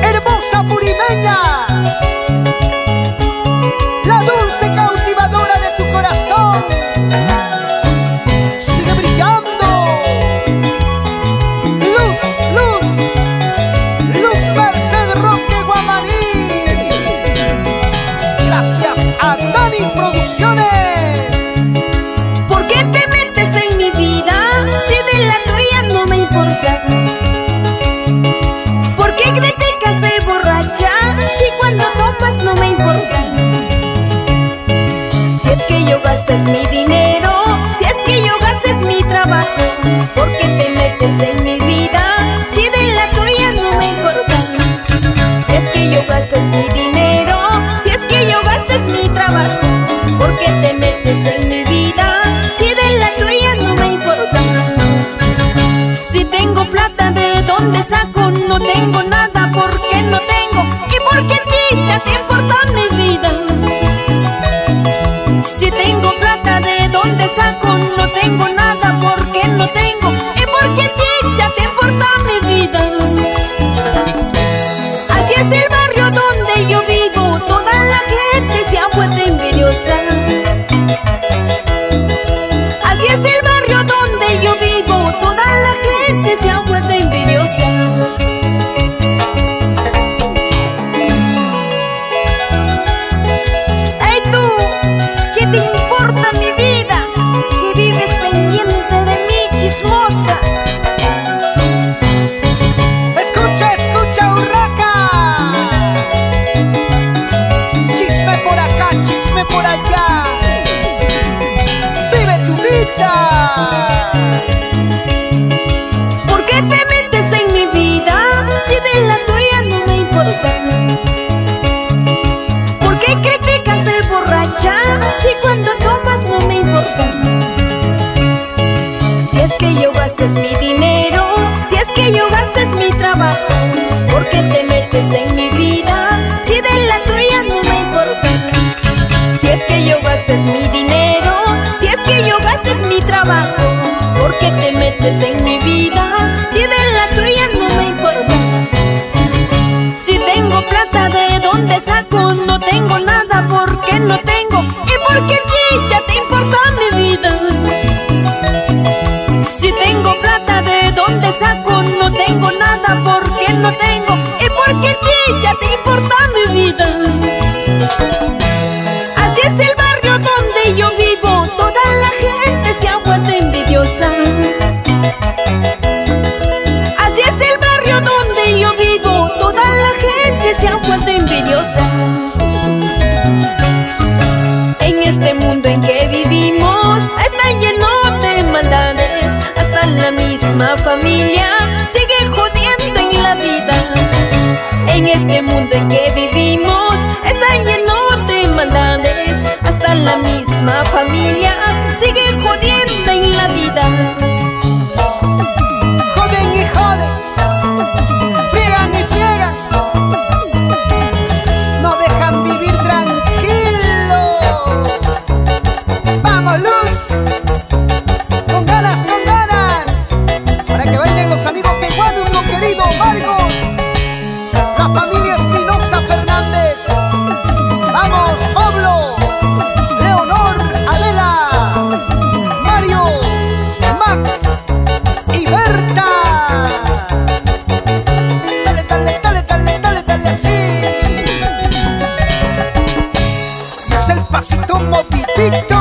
Hermosa purimeña, la dulce cautivadora de tu corazón, sigue brillando. Luz, luz, Luz Merced Roque Guamaní. Gracias a Dani Producciones. ¿Por qué te metes en mi vida si de la tuya no me importa? ¿Por qué criticas de borracha si cuando tomas no me importa? Si es que yo gastes mi dinero, si es que yo gastes mi trabajo, ¿por qué te metes en mi vida si de la tuya no me importa? Si es que yo gastes mi dinero, si es que yo gastes mi trabajo, ¿por qué te metes en mi vida si de la tuya no me importa? Si tengo plata, ¿de dónde saco? No tengo nada porque no tengo. ¿Y por qué chicha te importa mi vida? Si tengo plata, ¿de dónde saco? No tengo nada porque no tengo. ¿Y por qué chicha te importa mi vida? Así es el barrio donde yo vivo, toda la gente se ha vuelto envidiosa. Así es el barrio donde yo vivo, toda la gente se ha vuelto envidiosa. ¡Ey tú! ¿Qué te importa mi vida? Que vives pendiente de mí, chismosa. Escucha, escucha, urraca. Chisme por acá, chisme por allá. Vive tu vida. ¿Por qué te metes en mi vida si de la tuya no me importa? ¿Por qué criticas de borracha si cuando tomas no me importa? Si es que yo gastes mi dinero, si es que yo gastes mi trabajo, ¿por qué te metes en mi vida si de la tuya no me importa? Si es que yo gastes mi dinero, si es que yo gastes mi trabajo, ¿por qué te metes en mi vida si de la tuya no me importa? Si tengo plata, ¿de dónde saco? No tengo nada porque no tengo. ¿Y por qué chicha te importa mi vida? Si tengo plata, ¿de dónde saco? No tengo nada porque no tengo. ¿Y por qué chicha te importa mi vida? Así es el barrio donde yo vivo, toda la gente se ha vuelto envidiosa. Así es el barrio donde yo vivo, toda la gente se ha vuelto envidiosa. En este mundo en que vivimos está lleno de maldades, hasta la misma familia sigue jodiendo en la vida. En este mundo en que vivimos está lleno de maldades, hasta la misma familia sigue jodiendo en la vida. Joden y joden, friegan y friegan, no dejan vivir tranquilo. Vamos, Luz, con ganas, para que bailen los amigos de Huánuco, querido Marcos, la familia Espinosa Fernández. Vamos, Pablo, Leonor, Adela, Mario, Max y Berta. Dale, dale, dale, dale, dale, dale así. Y es el pasito movidito.